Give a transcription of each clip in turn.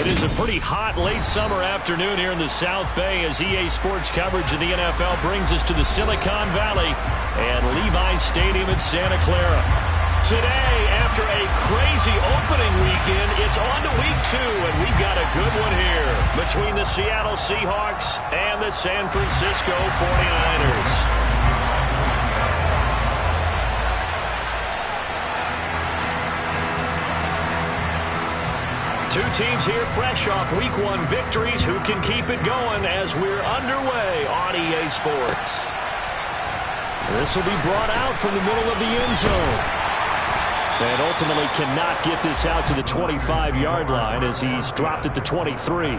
It is a pretty hot late summer afternoon here in the South Bay as EA Sports coverage of the NFL brings us to the Silicon Valley and Levi's Stadium in Santa Clara. Today, after a crazy opening weekend, it's on to week 2, and we've got a good one here between the Seattle Seahawks and the San Francisco 49ers. Two teams here fresh off Week 1 victories who can keep it going as we're underway on EA Sports. This will be brought out from the middle of the end zone. And ultimately cannot get this out to the 25-yard line as he's dropped at the 23.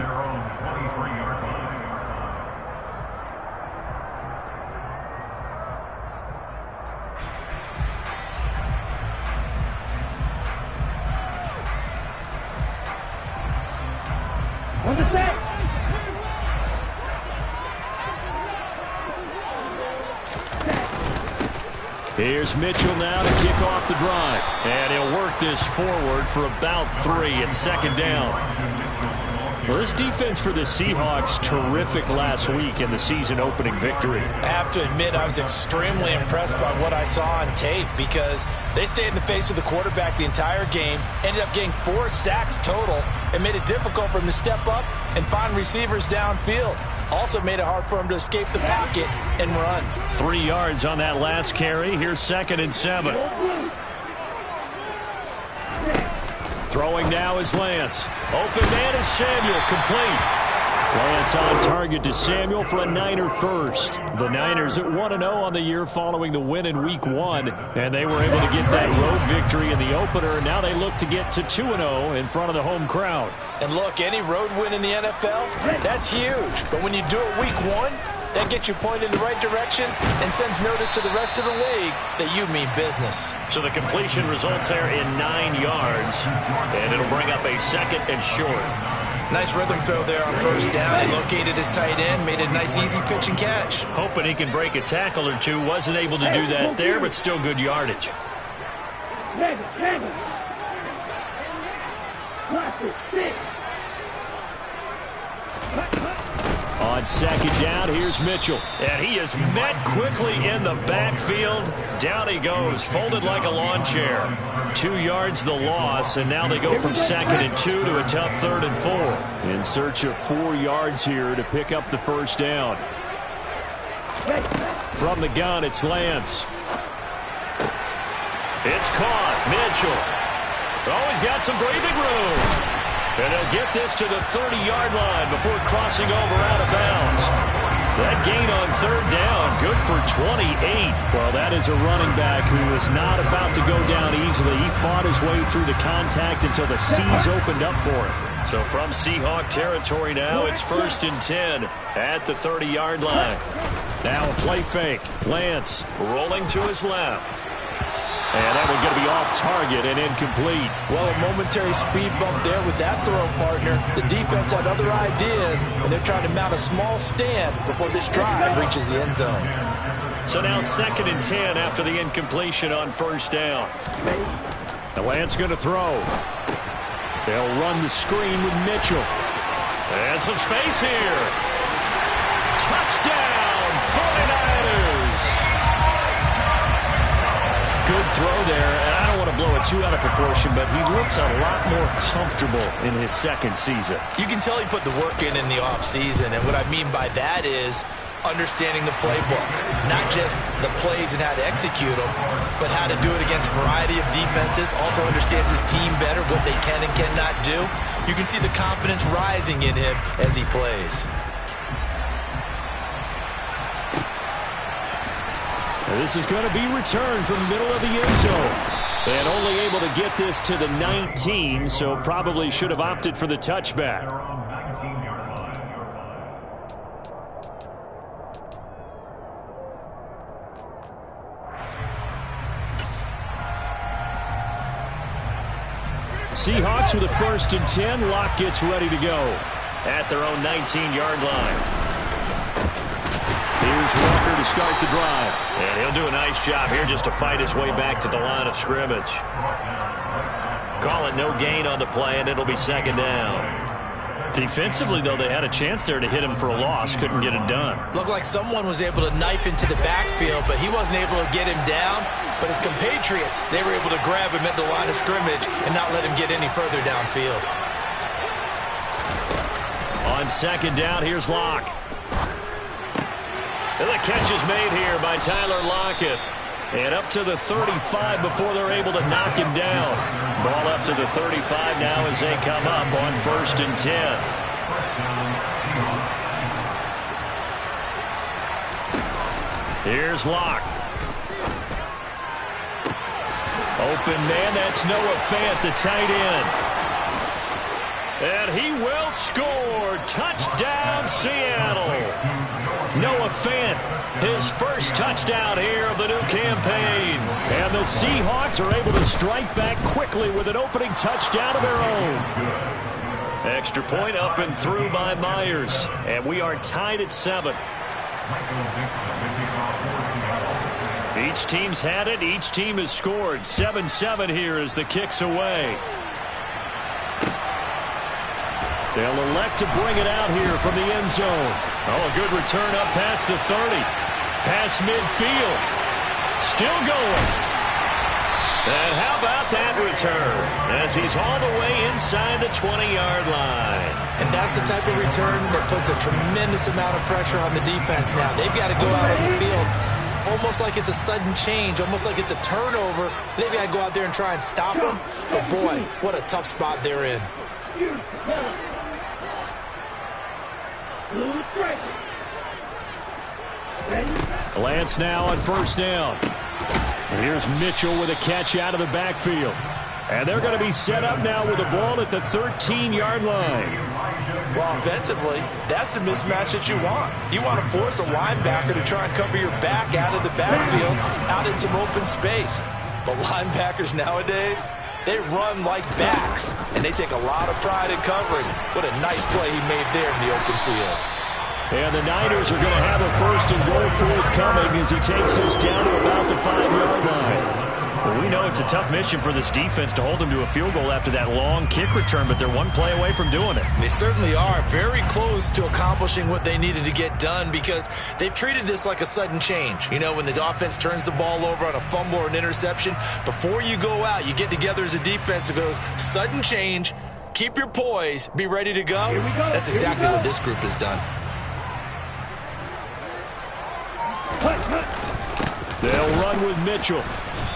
Here's Mitchell now to kick off the drive. And he'll work this forward for about 3 at second down. Well, this defense for the Seahawks, terrific last week in the season-opening victory. I have to admit, I was extremely impressed by what I saw on tape because they stayed in the face of the quarterback the entire game, ended up getting 4 sacks total, and made it difficult for him to step up and find receivers downfield. Also made it hard for him to escape the pocket and run. 3 yards on that last carry. Here's 2nd and 7. Throwing now is Lance. Open man is Samuel, complete. Lance on target to Samuel for a Niner first. The Niners at 1-0 on the year following the win in Week 1, and they were able to get that road victory in the opener. Now they look to get to 2-0 in front of the home crowd. And look, any road win in the NFL, that's huge. But when you do it Week 1, that gets you pointed in the right direction and sends notice to the rest of the league that you mean business. So the completion results there in 9 yards, and it'll bring up a 2nd and short. Nice rhythm throw there on first down. He located his tight end, made a nice easy pitch and catch. Hoping he can break a tackle or two. Wasn't able to do that there, but still good yardage. On second down, here's Mitchell. And he is met quickly in the backfield. Down he goes, folded like a lawn chair. 2 yards the loss, and now they go from 2nd and 2 to a tough 3rd and 4. In search of 4 yards here to pick up the first down. From the gun, it's Lance. It's caught. Mitchell. He's got some breathing room. And he'll get this to the 30-yard line before crossing over out of bounds. That gain on 3rd down, good for 28. Well, that is a running back who is not about to go down easily. He fought his way through the contact until the seas opened up for him. So from Seahawk territory now, it's 1st and 10 at the 30-yard line. Now a play fake. Lance rolling to his left. And that one's going to be off target and incomplete. Well, a momentary speed bump there with that throw, partner. The defense had other ideas, and they're trying to mount a small stand before this drive reaches the end zone. So now 2nd and 10 after the incompletion on first down. The Lance going to throw. They'll run the screen with Mitchell. And some space here. Touchdown, 49ers. Good throw there, and I don't want to blow it too out of proportion, but he looks a lot more comfortable in his 2nd season. You can tell he put the work in the offseason, and what I mean by that is understanding the playbook. Not just the plays and how to execute them, but how to do it against a variety of defenses. Also understands his team better, what they can and cannot do. You can see the confidence rising in him as he plays. This is going to be returned from the middle of the end zone. And only able to get this to the 19, so probably should have opted for the touchback. Seahawks with a 1st and 10. Locke gets ready to go at their own 19-yard line. Here's Walker to start the drive. And he'll do a nice job here just to fight his way back to the line of scrimmage. Call it no gain on the play, and it'll be 2nd down. Defensively, though, they had a chance there to hit him for a loss. Couldn't get it done. Looked like someone was able to knife into the backfield, but he wasn't able to get him down. But his compatriots, they were able to grab him at the line of scrimmage and not let him get any further downfield. On 2nd down, here's Locke. And the catch is made here by Tyler Lockett. And up to the 35 before they're able to knock him down. Ball up to the 35 now as they come up on 1st and 10. Here's Locke. Open man, that's Noah Fant, the tight end. And he will score. Touchdown, Seattle. Noah Fant, his first touchdown here of the new campaign. And the Seahawks are able to strike back quickly with an opening touchdown of their own. Extra point up and through by Myers. And we are tied at 7. Each team's had it. Each team has scored. 7-7 here as the kick's away. They'll elect to bring it out here from the end zone. Oh, a good return up past the 30. Past midfield. Still going. And how about that return? As he's all the way inside the 20-yard line. And that's the type of return that puts a tremendous amount of pressure on the defense now. They've got to go out on the field almost like it's a sudden change, almost like it's a turnover. They've got to go out there and try and stop them. But, boy, what a tough spot they're in. Lance now on 1st down. And here's Mitchell with a catch out of the backfield. And they're going to be set up now with the ball at the 13-yard line. Well, offensively, that's the mismatch that you want. You want to force a linebacker to try and cover your back out of the backfield, out in some open space. But linebackers nowadays, they run like backs, and they take a lot of pride in covering. What a nice play he made there in the open field. And the Niners are going to have a 1st and goal forthcoming as he takes us down to about the 5-yard line. Well, we know it's a tough mission for this defense to hold them to a field goal after that long kick return, but they're one play away from doing it. They certainly are very close to accomplishing what they needed to get done because they've treated this like a sudden change. You know, when the offense turns the ball over on a fumble or an interception, before you go out, you get together as a defense and go, sudden change, keep your poise, be ready to go. That's exactly what this group has done. They'll run with Mitchell.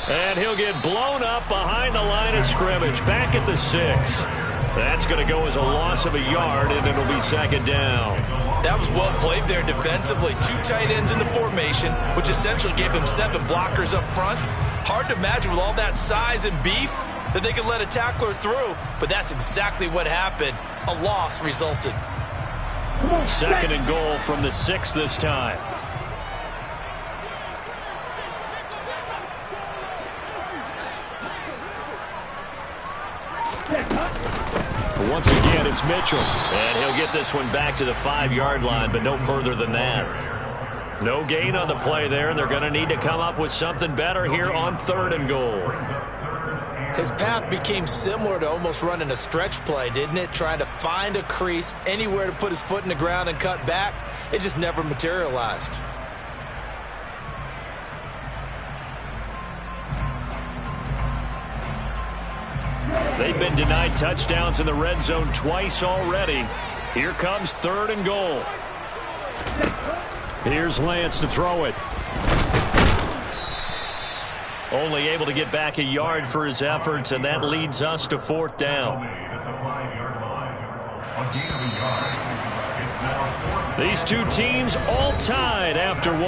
And he'll get blown up behind the line of scrimmage. Back at the 6. That's going to go as a loss of a yard, and it'll be 2nd down. That was well played there defensively. 2 tight ends in the formation, which essentially gave them 7 blockers up front. Hard to imagine with all that size and beef that they could let a tackler through. But that's exactly what happened. A loss resulted. 2nd and goal from the 6 this time. Once again, it's Mitchell. And he'll get this one back to the 5-yard line, but no further than that. No gain on the play there, and they're going to need to come up with something better here on 3rd and goal. His path became similar to almost running a stretch play, didn't it? Trying to find a crease, anywhere to put his foot in the ground and cut back. It just never materialized. They've been denied touchdowns in the red zone twice already. Here comes 3rd and goal. Here's Lance to throw it. Only able to get back a yard for his efforts, and that leads us to 4th down. These two teams all tied after 1.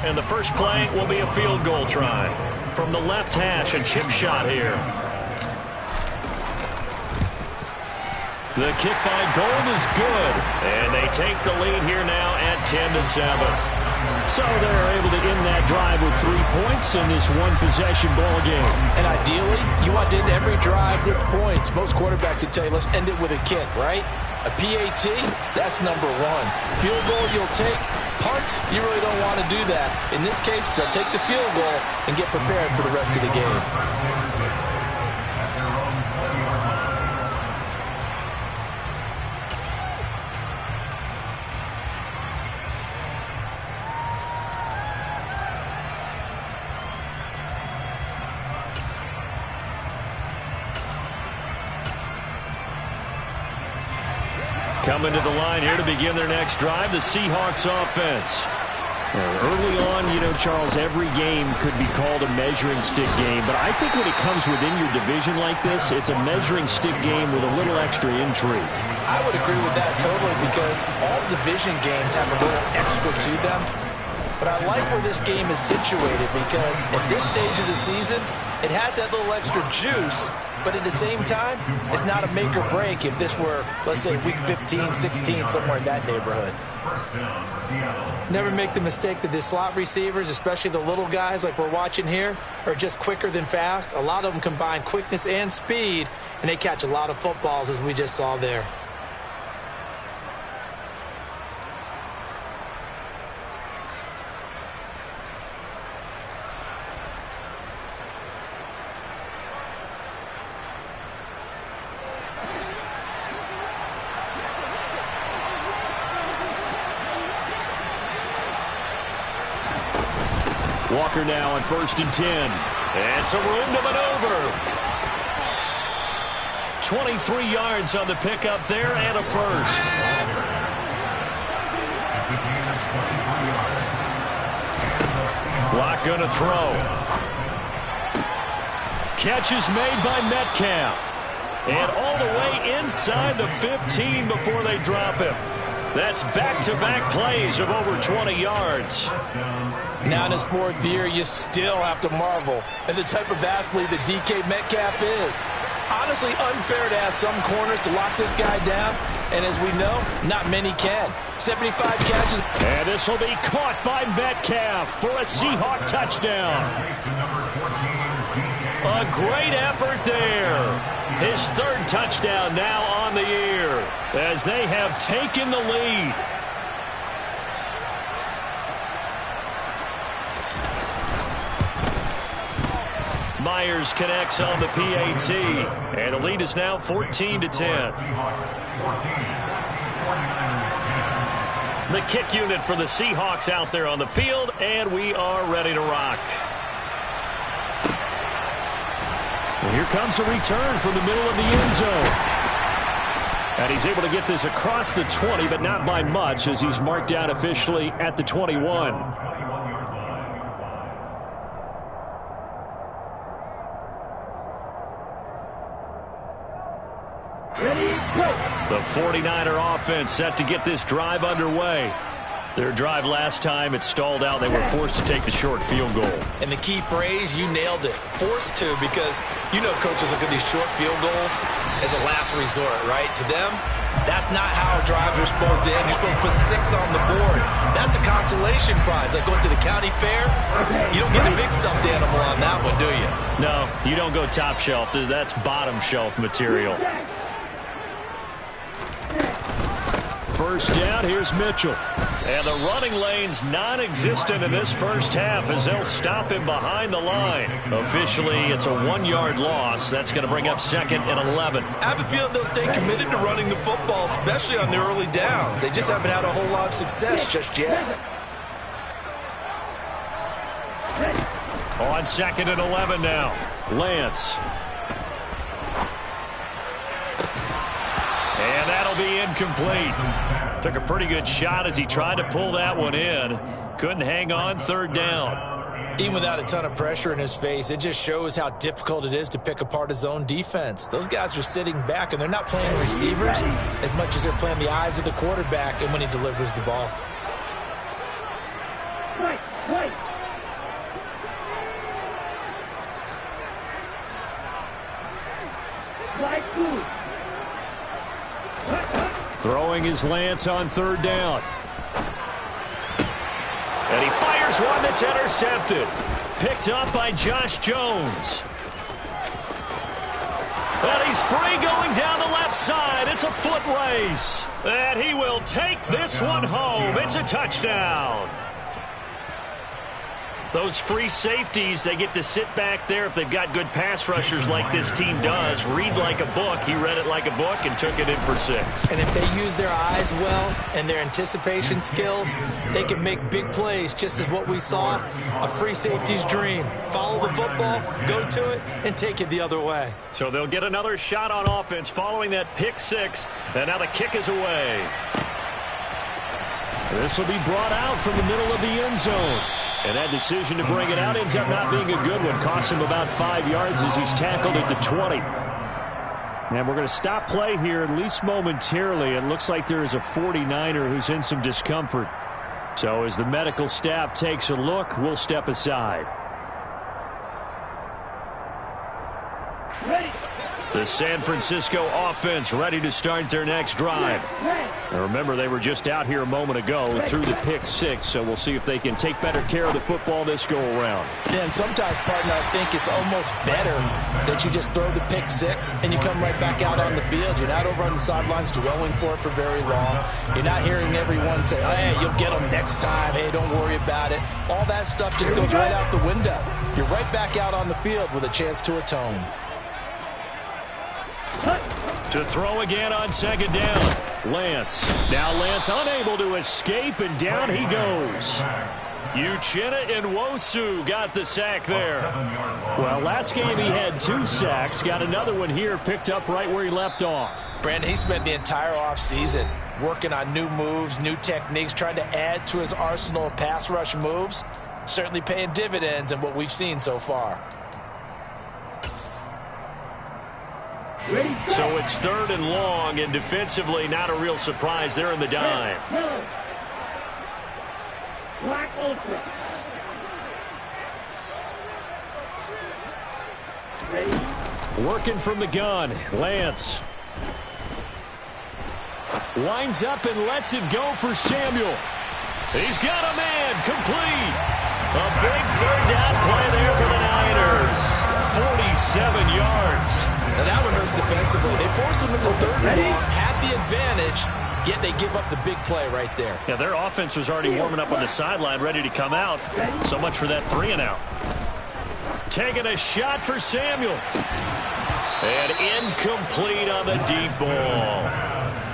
and the first play will be a field goal try. From the left hash, a chip shot here. The kick by Gold is good, and they take the lead here now at 10-7. So they're able to end that drive with 3 points in this one-possession ball game. And ideally, you want to end every drive with points. Most quarterbacks would tell you, let's end it with a kick, right? A PAT, that's number one. Field goal you'll take. Punts, you really don't want to do that. In this case, they'll take the field goal and get prepared for the rest of the game. Coming to the line here to begin their next drive, the Seahawks offense. Early on, Charles, every game could be called a measuring stick game, but I think when it comes within your division like this, it's a measuring stick game with a little extra intrigue. I would agree with that totally, because all division games have a little extra to them. But I like where this game is situated, because at this stage of the season, it has that little extra juice, but at the same time, it's not a make or break if this were, let's say, week 15, 16, somewhere in that neighborhood. Never make the mistake that the slot receivers, especially the little guys like we're watching here, are just quicker than fast. A lot of them combine quickness and speed, and they catch a lot of footballs, as we just saw there. Walker now on 1st and 10. And some room to maneuver. 23 yards on the pickup there and a first. Lock going to throw. Catch is made by Metcalf. And all the way inside the 15 before they drop him. That's back-to-back plays of over 20 yards. Now in his 4th year, you still have to marvel at the type of athlete that DK Metcalf is. Honestly, unfair to ask some corners to lock this guy down, and as we know, not many can. 75 catches. And this will be caught by Metcalf for a Seahawk touchdown. A great effort there. His 3rd touchdown now on the year as they have taken the lead. Myers connects on the PAT, and the lead is now 14-10. The kick unit for the Seahawks out there on the field, and we are ready to rock. And here comes a return from the middle of the end zone. And he's able to get this across the 20, but not by much, as he's marked down officially at the 21. The 49er offense set to get this drive underway. Their drive last time, it stalled out. They were forced to take the short field goal. And the key phrase, you nailed it. Forced to, because coaches look at these short field goals as a last resort, right? To them, that's not how drives are supposed to end. You're supposed to put 6 on the board. That's a consolation prize. Like going to the county fair, you don't get a big stuffed animal on that one, do you? No, you don't go top shelf. That's bottom shelf material. First down, here's Mitchell. And the running lane's non-existent in this first half as they'll stop him behind the line. Officially, it's a 1-yard loss. That's going to bring up 2nd and 11. I have a feeling they'll stay committed to running the football, especially on their early downs. They just haven't had a whole lot of success just yet. On 2nd and 11 now. Lance. And that'll be incomplete. Took a pretty good shot as he tried to pull that one in. Couldn't hang on. 3rd down. Even without a ton of pressure in his face, it just shows how difficult it is to pick apart his own defense. Those guys are sitting back, and they're not playing receivers as much as they're playing the eyes of the quarterback and when he delivers the ball. Right. Throwing is Lance on third down. And he fires one that's intercepted. Picked up by Josh Jones. And he's free going down the left side. It's a foot race. And he will take this one home. It's a touchdown. Those free safeties, they get to sit back there if they've got good pass rushers like this team does. Read like a book. He read it like a book and took it in for 6. And if they use their eyes well and their anticipation skills, they can make big plays, just as what we saw. A free safety's dream. Follow the football, go to it, and take it the other way. So they'll get another shot on offense following that pick 6. And now the kick is away. This will be brought out from the middle of the end zone. And that decision to bring it out ends up not being a good one. Cost him about 5 yards as he's tackled at the 20. And we're going to stop play here, at least momentarily. It looks like there is a 49er who's in some discomfort. So as the medical staff takes a look, we'll step aside. The San Francisco offense ready to start their next drive. And remember, they were just out here a moment ago through the pick 6, so we'll see if they can take better care of the football this go-around. Yeah, and sometimes, partner, I think it's almost better that you just throw the pick 6 and you come right back out on the field. You're not over on the sidelines dwelling for it for very long. You're not hearing everyone say, hey, you'll get them next time. Hey, don't worry about it. All that stuff just goes right out the window. You're right back out on the field with a chance to atone. To throw again on second down. Lance. Now Lance unable to escape, and down he goes. Uchenna Nwosu got the sack there. Well, last game he had 2 sacks. Got another one here, picked up right where he left off. Brandon, he spent the entire offseason working on new moves, new techniques, trying to add to his arsenal of pass rush moves. Certainly paying dividends in what we've seen so far. So it's 3rd and long, and defensively not a real surprise there in the dime. Working from the gun, Lance. Winds up and lets it go for Samuel. He's got a man, complete. A big 3rd down play there for the Niners. 47 yards. Now that one hurts defensively. They force him into 3rd and long, had the advantage, yet they give up the big play right there. Yeah, their offense was already warming up on the sideline, ready to come out. So much for that 3 and out. Taking a shot for Samuel. And incomplete on the deep ball.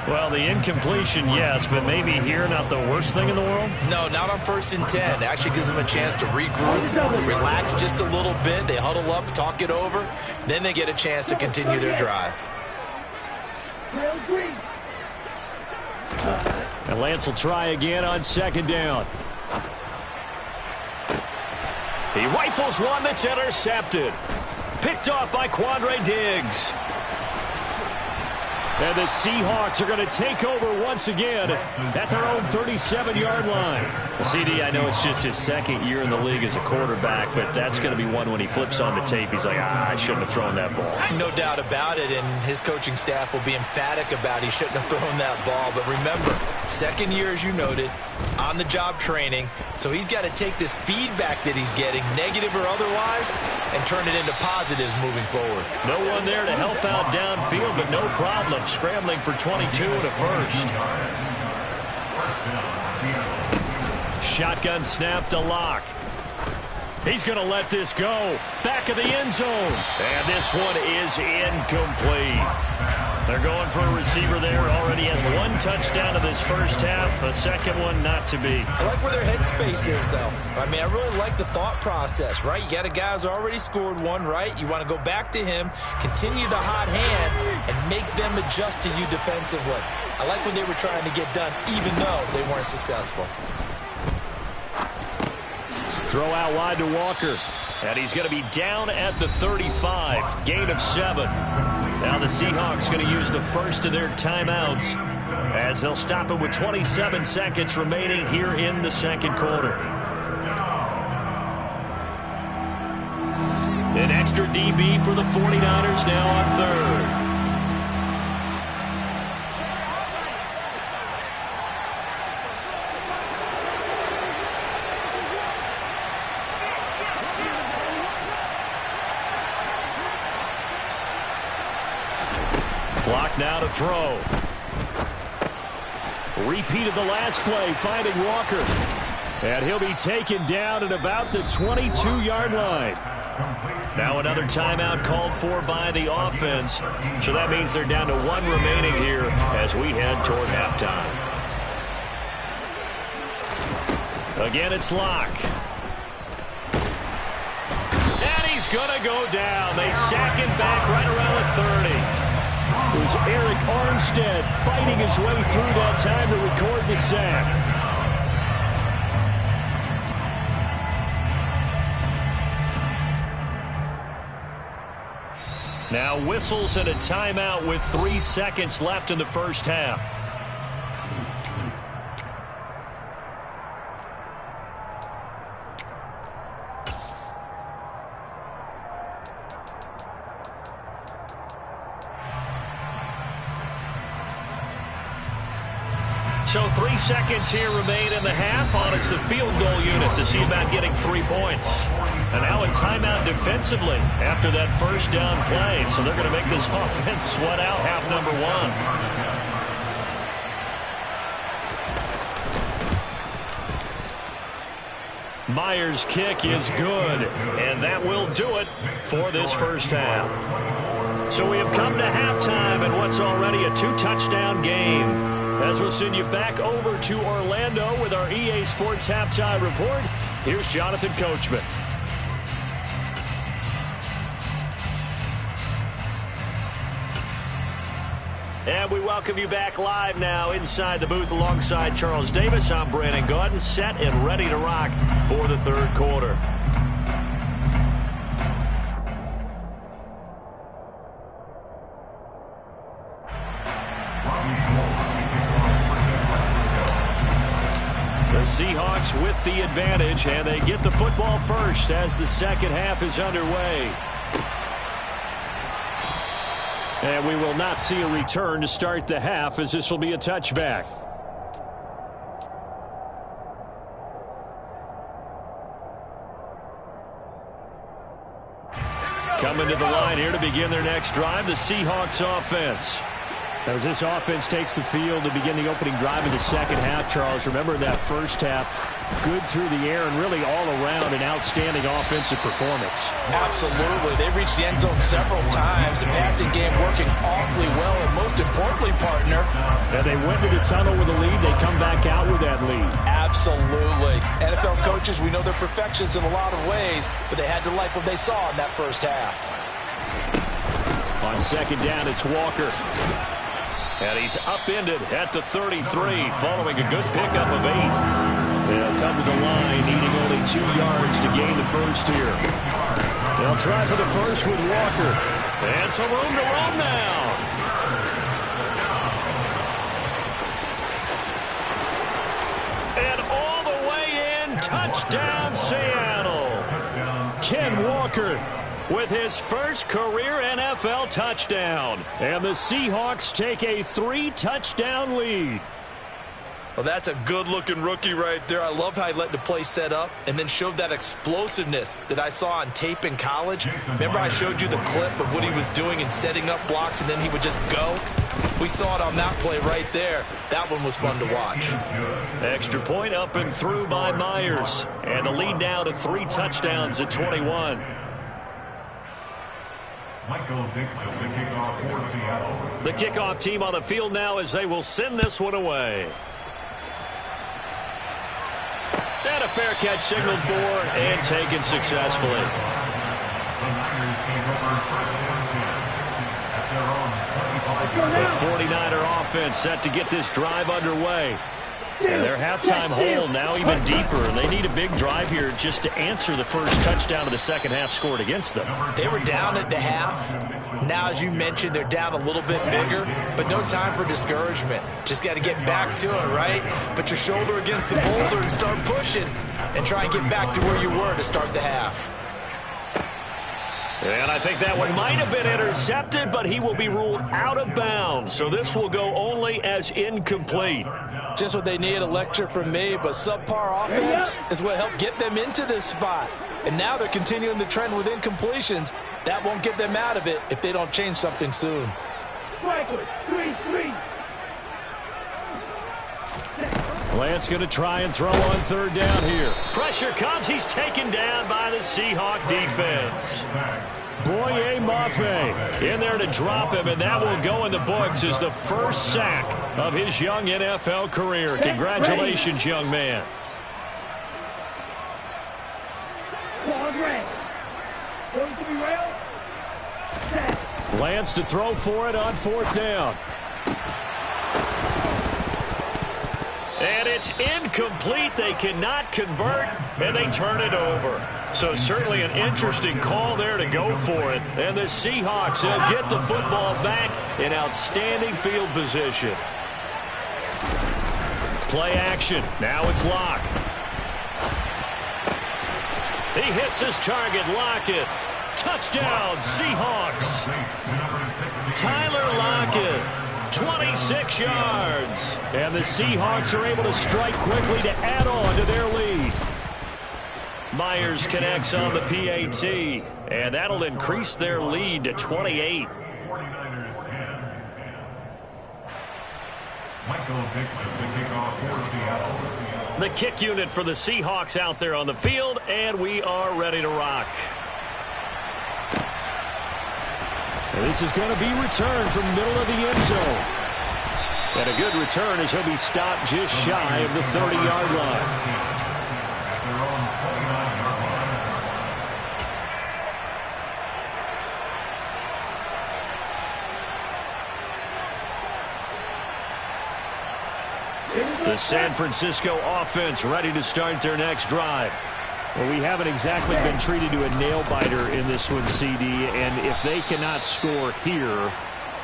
Well, the incompletion, yes, but maybe here not the worst thing in the world? No, not on 1st and 10. It actually gives them a chance to regroup, relax just a little bit. They huddle up, talk it over. Then they get a chance to continue their drive. And Lance will try again on 2nd down. He rifles one that's intercepted. Picked off by Quandre Diggs. And the Seahawks are going to take over once again at their own 37-yard line. CD, I know it's just his 2nd year in the league as a quarterback, but that's going to be one when he flips on the tape. He's like, I shouldn't have thrown that ball. No doubt about it, and his coaching staff will be emphatic about he shouldn't have thrown that ball. But remember, 2nd year, as you noted, on-the-job training. So he's got to take this feedback that he's getting, negative or otherwise, and turn it into positives moving forward. No one there to help out downfield, but no problem. Scrambling for 22 and a 1st. Shotgun snap to Locke. He's going to let this go. Back of the end zone. And this one is incomplete. They're going for a receiver there. Already has 1 touchdown in this first half. A 2nd one not to be. I like where their headspace is, though. I mean, I really like the thought process, right? You got a guy who's already scored 1, right? You want to go back to him, continue the hot hand, and make them adjust to you defensively. I like what they were trying to get done, even though they weren't successful. Throw out wide to Walker. And he's going to be down at the 35. Gain of 7. Now the Seahawks going to use the first of their timeouts as they'll stop it with 27 seconds remaining here in the 2nd quarter. An extra DB for the 49ers now on 3rd. Clock now to throw. Repeat of the last play, finding Walker. And he'll be taken down at about the 22-yard line. Now another timeout called for by the offense. So that means they're down to one remaining here as we head toward halftime. Again, it's Locke. And he's going to go down. They sack him back right around the 30. It was Eric Armstead fighting his way through that time to record the sack. Now whistles and a timeout with 3 seconds left in the first half. So 3 seconds here remain in the half. On it's the field goal unit to see about getting 3 points. And now a timeout defensively after that first down play. So they're going to make this offense sweat out half number one. Myers' kick is good. And that will do it for this first half. So we have come to halftime in what's already a 2-touchdown game. As we'll send you back over to Orlando with our EA Sports Halftime Report, here's Jonathan Coachman. And we welcome you back live now inside the booth alongside Charles Davis. I'm Brandon Gaudin, set and ready to rock for the third quarter. The Seahawks with the advantage, and they get the football first as the second half is underway. And we will not see a return to start the half, as this will be a touchback. Coming to the line here to begin their next drive, the Seahawks offense. As this offense takes the field to begin the opening drive of the second half, Charles, remember that first half, good through the air and really all around an outstanding offensive performance. Absolutely. They reached the end zone several times. The passing game working awfully well, and most importantly, partner. And they went to the tunnel with a lead. They come back out with that lead. Absolutely. NFL coaches, we know they're perfectionists in a lot of ways, but they had to like what they saw in that first half. On second down, it's Walker. And he's upended at the 33 following a good pickup of 8. They'll come to the line, needing only 2 yards to gain the first here. They'll try for the first with Walker. And some room to run now. And all the way in, touchdown Seattle. Ken Walker with his first career NFL touchdown. And the Seahawks take a 3-touchdown lead. Well, that's a good-looking rookie right there. I love how he let the play set up and then showed that explosiveness that I saw on tape in college. Remember I showed you the clip of what he was doing and setting up blocks, and then he would just go? We saw it on that play right there. That one was fun to watch. Extra point up and through by Myers. And the lead now to 3 touchdowns at 21. The kickoff team on the field now as they will send this one away. And a fair catch signaled for and taken successfully. The 49er offense set to get this drive underway. And their halftime hole now even deeper. They need a big drive here just to answer the first touchdown of the second half scored against them. They were down at the half. Now, as you mentioned, they're down a little bit bigger, but no time for discouragement. Just got to get back to it, right? Put your shoulder against the boulder and start pushing and try and get back to where you were to start the half. And I think that one might have been intercepted, but he will be ruled out of bounds. So this will go only as incomplete. Just what they need, a lecture from me, but subpar offense is what helped get them into this spot. And now they're continuing the trend with incompletions. That won't get them out of it if they don't change something soon. Lance going to try and throw on third down here. Pressure comes. He's taken down by the Seahawk defense. Boye Mafe in there to drop him, and that will go in the books as the first sack of his young NFL career. Congratulations, young man. Lance to throw for it on fourth down. And it's incomplete. They cannot convert, and they turn it over. So certainly an interesting call there to go for it. And the Seahawks will get the football back in outstanding field position. Play action. Now it's Locke. He hits his target. Lockett. Touchdown, Seahawks. Tyler Lockett. 26 yards. And the Seahawks are able to strike quickly to add on to their lead. Myers connects on the PAT, and that'll increase their lead to 28. The kick unit for the Seahawks out there on the field, and we are ready to rock. This is going to be returned from the middle of the end zone. And a good return as he'll be stopped just shy of the 30-yard line. The San Francisco offense ready to start their next drive. Well, we haven't exactly been treated to a nail-biter in this one, CD, and if they cannot score here,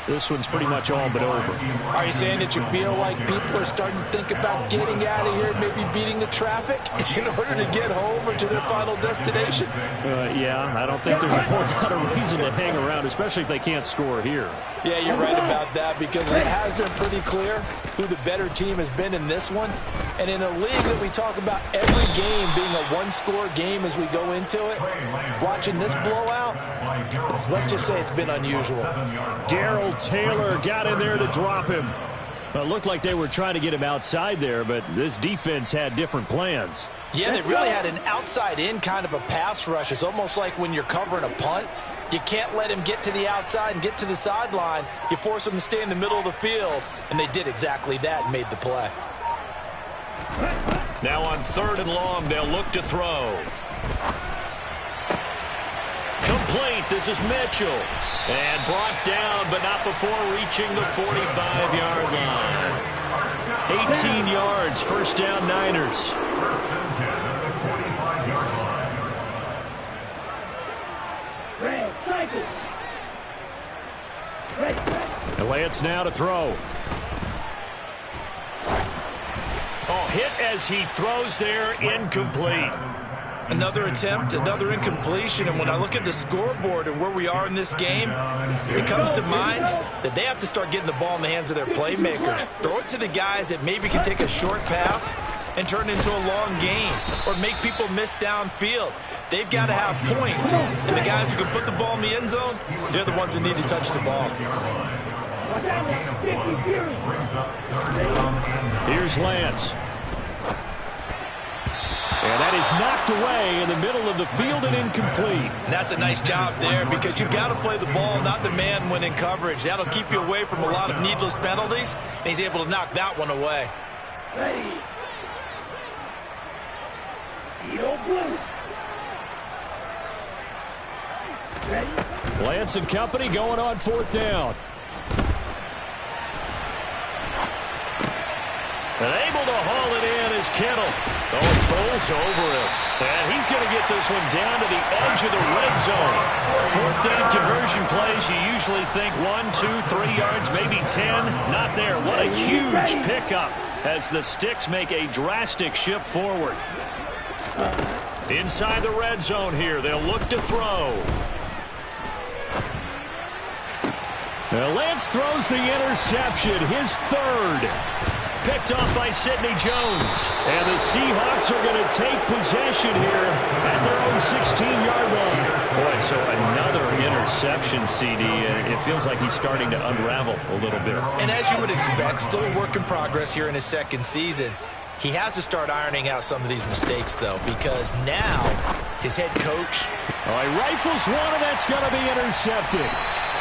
this one's pretty much all but over. Are you saying that you feel like people are starting to think about getting out of here, maybe beating the traffic in order to get home or to their final destination? Yeah, I don't think there's a whole lot of reason to hang around, especially if they can't score here. Yeah, you're right about that, because it has been pretty clear who the better team has been in this one. And in a league that we talk about every game being a one-score game as we go into it, watching this blowout, let's just say it's been unusual. Darrell Taylor got in there to drop him. It looked like they were trying to get him outside there, but this defense had different plans. Yeah, they really had an outside-in kind of a pass rush. It's almost like when you're covering a punt. You can't let him get to the outside and get to the sideline. You force him to stay in the middle of the field, and they did exactly that and made the play. Now on third and long, they'll look to throw. Complete. This is Mitchell. And brought down, but not before reaching the 45-yard line. 18 yards, first down Niners. And Lance now to throw. Oh, hit as he throws there, incomplete. Another attempt, another incompletion, and when I look at the scoreboard and where we are in this game, it comes to mind that they have to start getting the ball in the hands of their playmakers. Throw it to the guys that maybe can take a short pass and turn it into a long gain or make people miss downfield. They've got to have points, and the guys who can put the ball in the end zone, they're the ones that need to touch the ball. Here's Lance. And that is knocked away in the middle of the field and incomplete. And that's a nice job there, because you've got to play the ball, not the man when in coverage. That'll keep you away from a lot of needless penalties, and he's able to knock that one away. Lance and company going on fourth down. And able to haul it in is Kittle. Oh, he bowls over it. And he's going to get this one down to the edge of the red zone. Fourth down conversion plays, you usually think 1, 2, 3 yards, maybe 10. Not there. What a huge pickup as the Sticks make a drastic shift forward. Inside the red zone here, they'll look to throw. Now Lance throws the interception, his third. Picked off by Sidney Jones. And the Seahawks are going to take possession here at their own 16-yard line. Boy, so another interception, CD. It feels like he's starting to unravel a little bit. And as you would expect, still a work in progress here in his second season. He has to start ironing out some of these mistakes, though, because now his head coach... All right, rifles one, and that's going to be intercepted.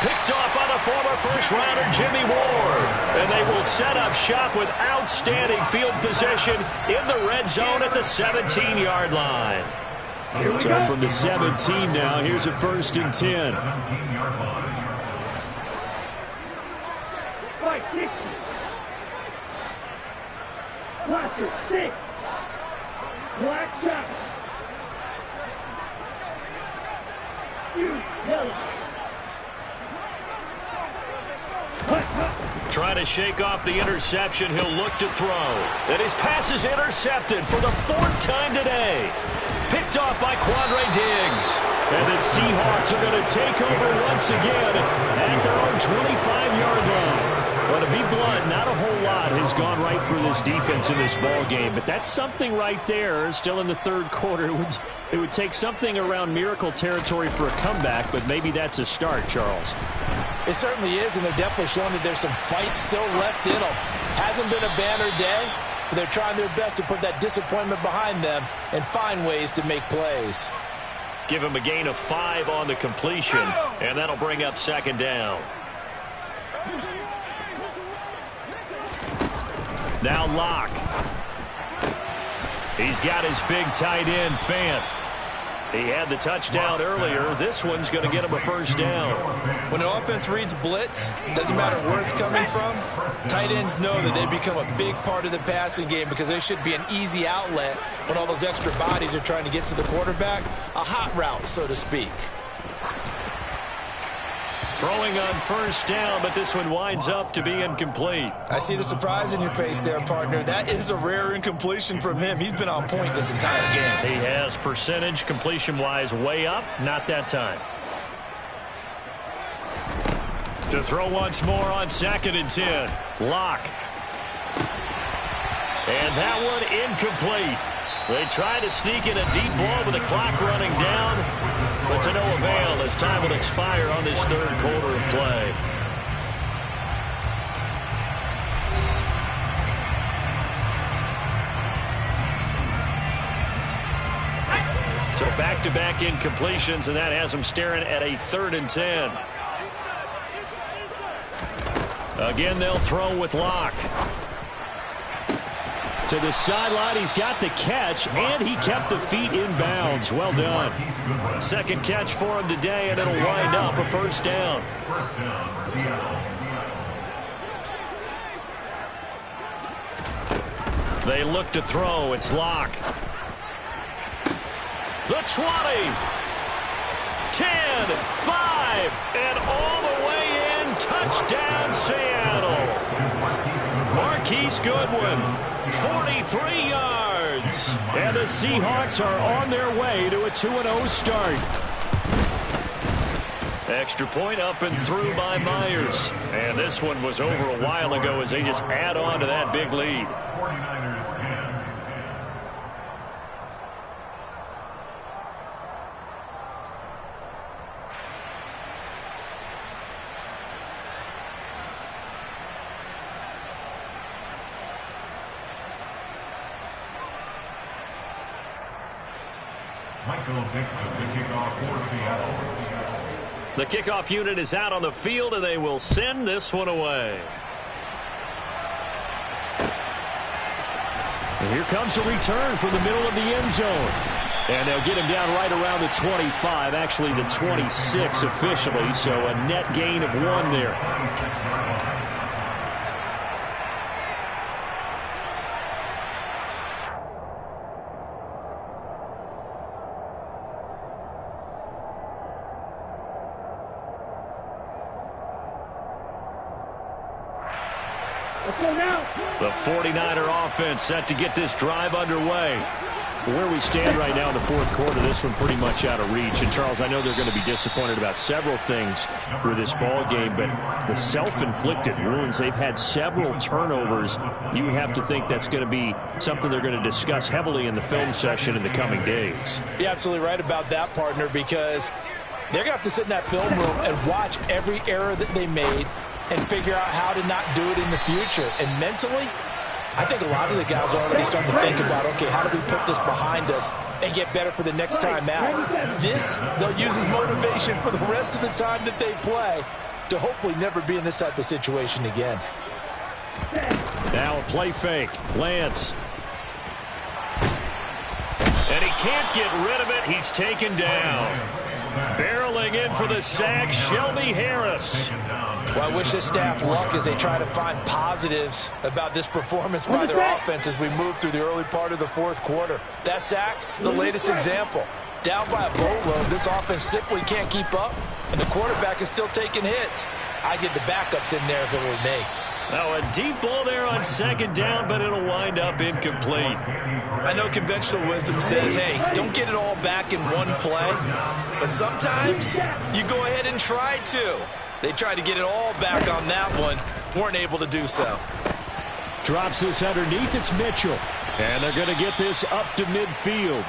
Picked off by the former first-rounder Jimmy Ward. And they will set up shop with outstanding field position in the red zone at the 17-yard line. So from the 17 now, here's a 1st and 10. Six. Black shot. Trying to shake off the interception. He'll look to throw. And his pass is intercepted for the 4th time today. Picked off by Quandre Diggs. And the Seahawks are going to take over once again at their own 25-yard line. Well, to be blunt, not a whole lot has gone right for this defense in this ball game, but that's something right there. Still in the 3rd quarter, it would take something around miracle territory for a comeback, but maybe that's a start, Charles. It certainly is, and they're definitely showing that there's some fight still left in them. Hasn't been a banner day, but they're trying their best to put that disappointment behind them and find ways to make plays. Give him a gain of 5 on the completion, and that'll bring up 2nd down. Now Locke. He's got his big tight end, Fant. He had the touchdown earlier. This one's going to get him a 1st down. When an offense reads blitz, doesn't matter where it's coming from, tight ends know that they become a big part of the passing game because they should be an easy outlet when all those extra bodies are trying to get to the quarterback. A hot route, so to speak. Throwing on 1st down, but this one winds up to be incomplete. I see the surprise in your face there, partner. That is a rare incompletion from him. He's been on point this entire game. He has percentage completion-wise way up. Not that time. To throw once more on 2nd and 10. Locke. And that one incomplete. They try to sneak in a deep ball with the clock running down, but to no avail as time will expire on this 3rd quarter of play. So back-to-back incompletions, and that has them staring at a 3rd and 10. Again, they'll throw with Locke. To the sideline, he's got the catch, and he kept the feet in bounds. Well done. 2nd catch for him today, and it'll wind up a 1st down. They look to throw. It's Locke. The 20. 10, 5, and all the way in. Touchdown, Seattle. Marquise Goodwin, 43 yards. And the Seahawks are on their way to a 2-0 start. Extra point up and through by Myers. And this one was over a while ago as they just add on to that big lead. 49ers 10. The kickoff unit is out on the field, and they will send this one away. And here comes a return from the middle of the end zone. And they'll get him down right around the 25, actually the 26 officially, so a net gain of 1 there. The 49er offense set to get this drive underway. Where we stand right now in the fourth quarter, this one pretty much out of reach. And, Charles, I know they're going to be disappointed about several things with this ball game, but the self-inflicted wounds, they've had several turnovers. You would have to think that's going to be something they're going to discuss heavily in the film session in the coming days. You're absolutely right about that, partner, because they're going to have to sit in that film room and watch every error that they made and figure out how to not do it in the future. And mentally, I think a lot of the guys are already starting to think about, okay, how do we put this behind us and get better for the next time out? This, they'll use as motivation for the rest of the time that they play to hopefully never be in this type of situation again. Now a play fake. Lance. And he can't get rid of it. He's taken down. Barreling in for the sack, Shelby Harris. Well, I wish this staff luck as they try to find positives about this performance by their offense as we move through the early part of the fourth quarter. That sack, the latest example. Down by a boatload, this offense simply can't keep up, and the quarterback is still taking hits. I'd get the backups in there if it were me. Now a deep ball there on second down, but it'll wind up incomplete. I know conventional wisdom says, hey, don't get it all back in one play. But sometimes you go ahead and try to. They tried to get it all back on that one. Weren't able to do so. Drops this underneath. It's Mitchell. And they're going to get this up to midfield.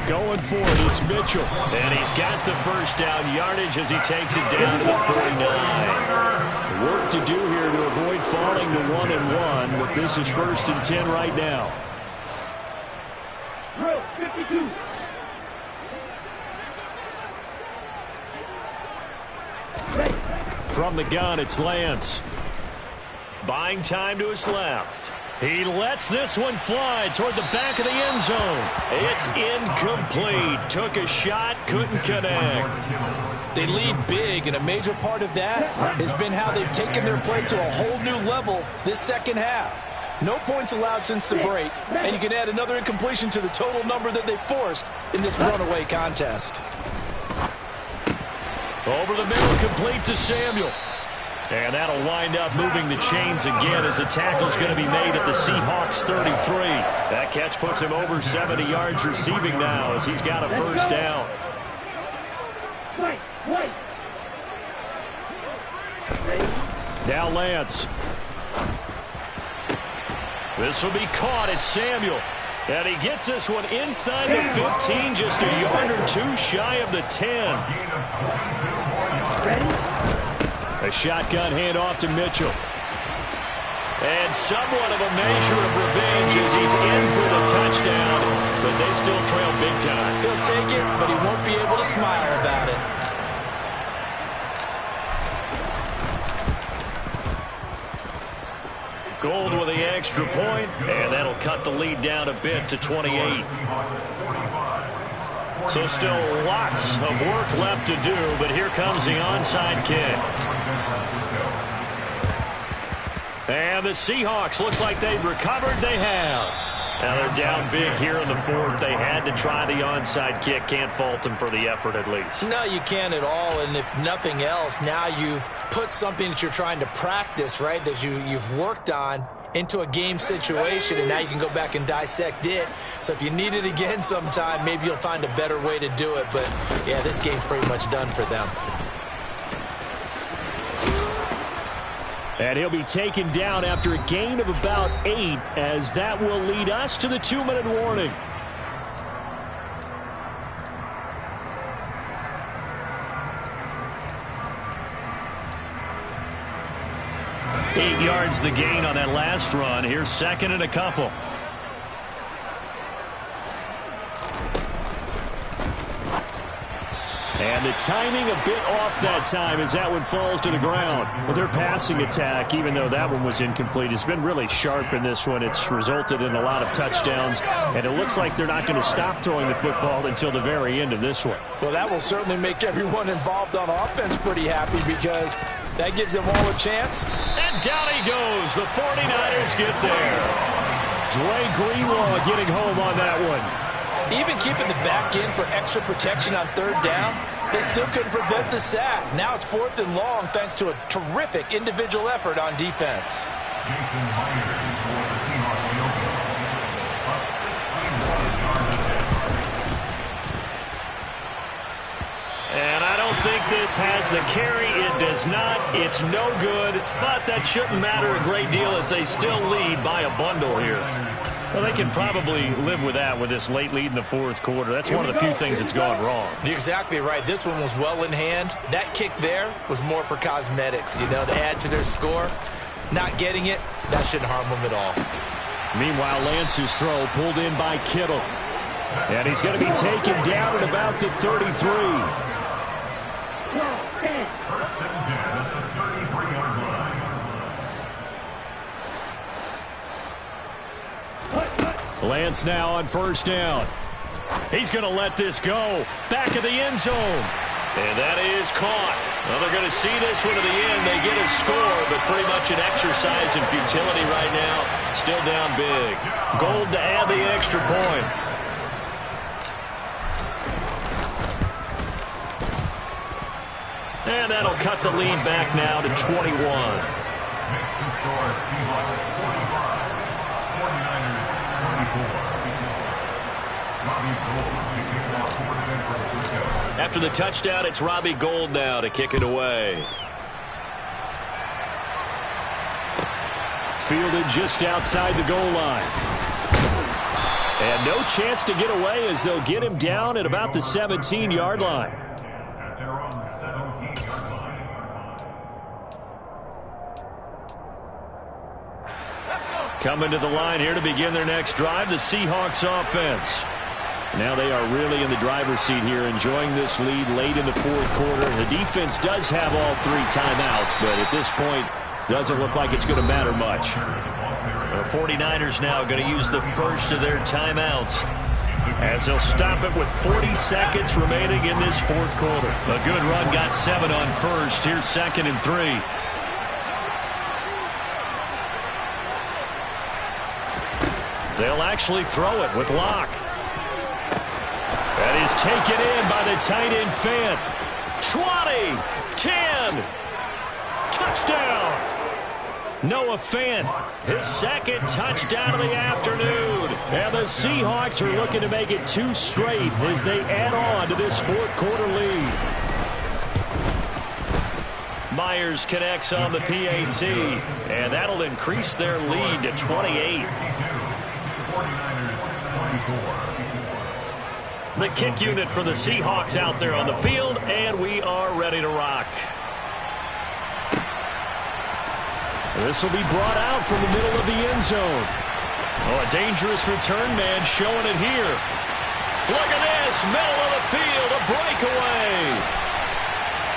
Going for it, it's Mitchell. And he's got the first down yardage as he takes it down to the 49. Work to do here to avoid falling to 1-1, but this is 1st and 10 right now. 52. From the gun, it's Lance. Buying time to his left. He lets this one fly toward the back of the end zone. It's incomplete. Took a shot, couldn't connect. They lead big, and a major part of that has been how they've taken their play to a whole new level this second half. No points allowed since the break, and you can add another incompletion to the total number that they forced in this runaway contest. Over the middle, complete to Samuel. And that'll wind up moving the chains again as the tackle's going to be made at the Seahawks 33. That catch puts him over 70 yards receiving now as he's got a first down. Now Lance. This will be caught. It's Samuel. And he gets this one inside the 15, just a yard or two shy of the 10. A shotgun handoff to Mitchell. And somewhat of a measure of revenge as he's in for the touchdown, but they still trail big time. He'll take it, but he won't be able to smile about it. Gold with the extra point, and that'll cut the lead down a bit to 28. So still lots of work left to do, but here comes the onside kick. And the Seahawks, looks like they've recovered. They have. Now they're down big here in the fourth. They had to try the onside kick. Can't fault them for the effort at least. No, you can't at all. And if nothing else, now you've put something that you're trying to practice, right, that you've worked on into a game situation, and now you can go back and dissect it. So if you need it again sometime, maybe you'll find a better way to do it. But, yeah, this game's pretty much done for them. And he'll be taken down after a gain of about 8, as that will lead us to the 2-minute warning. Eight yards the gain on that last run. Here's second and a couple. And the timing a bit off that time as that one falls to the ground. But their passing attack, even though that one was incomplete, has been really sharp in this one. It's resulted in a lot of touchdowns, and it looks like they're not going to stop throwing the football until the very end of this one. Well, that will certainly make everyone involved on offense pretty happy, because that gives them all a chance. And down he goes. The 49ers get there. Dre Greenlaw getting home on that one. Even keeping the back end for extra protection on third down, they still couldn't prevent the sack. Now it's 4th and long thanks to a terrific individual effort on defense. Jason Myers for the Seahawks field goal. And I don't think this has the carry. It does not. It's no good. But that shouldn't matter a great deal as they still lead by a bundle here. Well, they can probably live with that with this late lead in the 4th quarter. That's one of the few things that's gone wrong. You're exactly right. This one was well in hand. That kick there was more for cosmetics, you know, to add to their score. Not getting it, that shouldn't harm them at all. Meanwhile, Lance's throw pulled in by Kittle. And he's going to be taken down at about the 33. First and 10 at the 33-yard line. Lance now on 1st down. He's going to let this go. Back of the end zone. And that is caught. Well, they're going to see this one to the end. They get a score, but pretty much an exercise in futility right now. Still down big. Gold to add the extra point. And that'll cut the lead back now to 21. Next to score, Seahawks 45, 49ers 34. Robbie Gould to kick off for San Francisco. After the touchdown, it's Robbie Gould now to kick it away. Fielded just outside the goal line. And no chance to get away as they'll get him down at about the 17-yard line. At their own 17-yard line. Coming to the line here to begin their next drive, the Seahawks offense. Now they are really in the driver's seat here, enjoying this lead late in the 4th quarter. The defense does have all 3 timeouts, but at this point, doesn't look like it's going to matter much. The 49ers now going to use the first of their timeouts, as they'll stop it with 40 seconds remaining in this 4th quarter. A good run got 7 on first. Here's 2nd and 3. They'll actually throw it with Locke. That is taken in by the tight end Fant. 20, 10, touchdown. Noah Fant, his 2nd touchdown of the afternoon. And the Seahawks are looking to make it 2 straight as they add on to this 4th quarter lead. Myers connects on the PAT, and that'll increase their lead to 28. 49ers 24. The kick unit for the Seahawks out there on the field, and we are ready to rock. This will be brought out from the middle of the end zone. Oh, a dangerous return man showing it here. Look at this, middle of the field, a breakaway.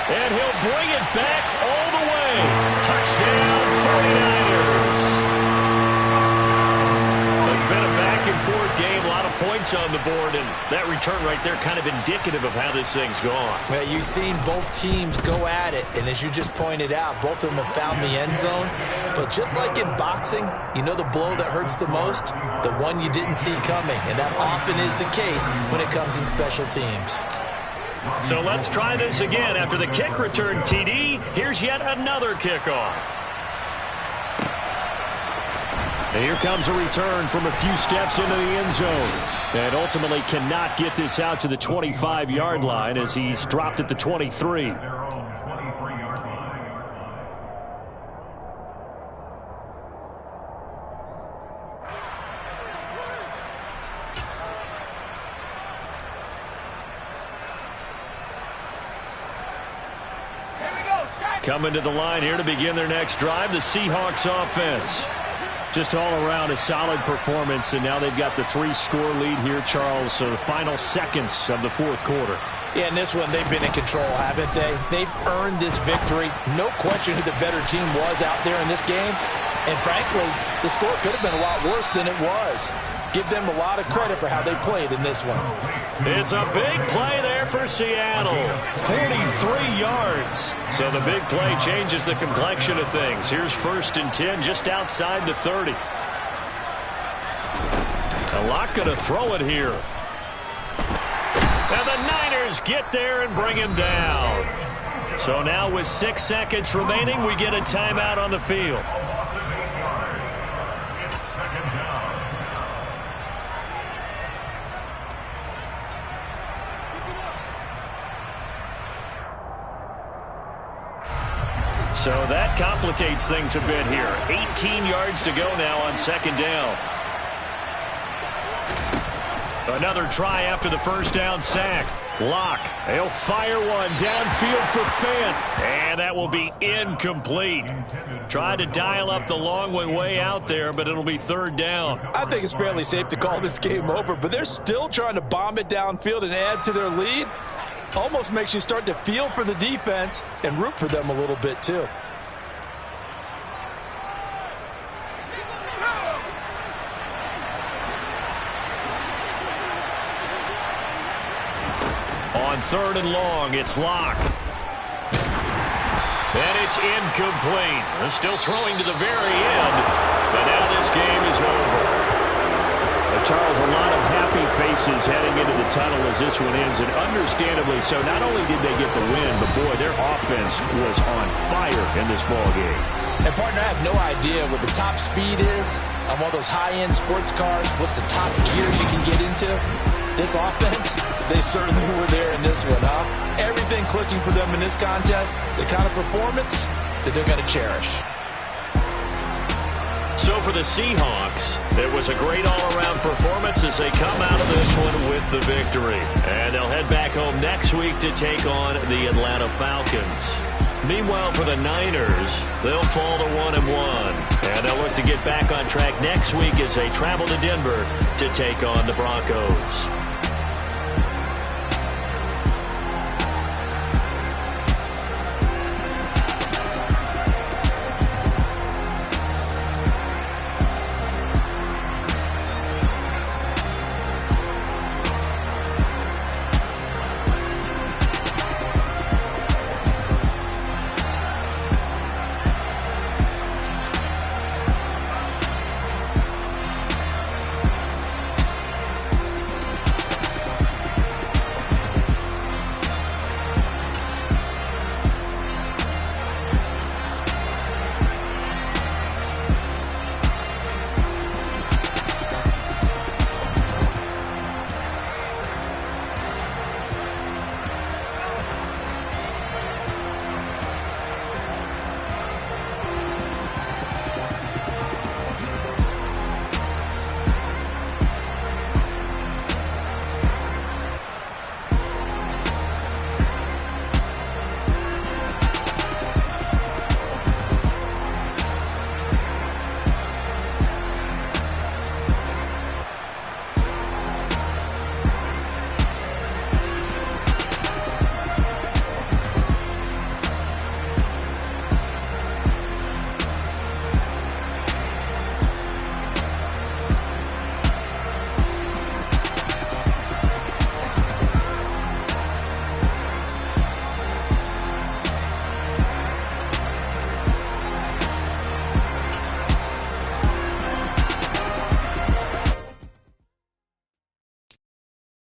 And he'll bring it back all the way. Touchdown, 49ers. It's been a back-and-forth game, a lot of points on the board, and that return right there kind of indicative of how this thing's gone. Well, you've seen both teams go at it, and as you just pointed out, both of them have found the end zone. But just like in boxing, you know the blow that hurts the most? The one you didn't see coming, and that often is the case when it comes in special teams. So let's try this again. After the kick return TD, here's yet another kickoff. And here comes a return from a few steps into the end zone. And ultimately cannot get this out to the 25-yard line as he's dropped at the 23. Their own 23-yard line. Coming to the line here to begin their next drive, the Seahawks offense. Just all around a solid performance, and now they've got the 3-score lead here, Charles. So the final seconds of the 4th quarter. Yeah, in this one, they've been in control, haven't they? They've earned this victory. No question who the better team was out there in this game. And frankly, the score could have been a lot worse than it was. Give them a lot of credit for how they played in this one. It's a big play there for Seattle. 43 yards. So the big play changes the complexion of things. Here's 1st and 10 just outside the 30. A lot going to throw it here. And the Niners get there and bring him down. So now with 6 seconds remaining, we get a timeout on the field. So that complicates things a bit here. 18 yards to go now on second down. Another try after the first down sack. Locke, he'll fire one downfield for Fant. And that will be incomplete. Tried to dial up the long way out there, but it'll be third down. I think it's fairly safe to call this game over, but they're still trying to bomb it downfield and add to their lead. Almost makes you start to feel for the defense and root for them a little bit too. On third and long, it's Locke. And it's incomplete. They're still throwing to the very end, but now this game is over. Charles, a lot of happy faces heading into the tunnel as this one ends, and understandably so. Not only did they get the win, but boy, their offense was on fire in this ball game. And partner, I have no idea what the top speed is on one of those high-end sports cars. What's the top gear you can get into? This offense, they certainly were there in this one, huh? Everything clicking for them in this contest, the kind of performance that they're going to cherish. So for the Seahawks, it was a great all-around performance as they come out of this one with the victory. And they'll head back home next week to take on the Atlanta Falcons. Meanwhile, for the Niners, they'll fall to 1-1. And they'll look to get back on track next week as they travel to Denver to take on the Broncos.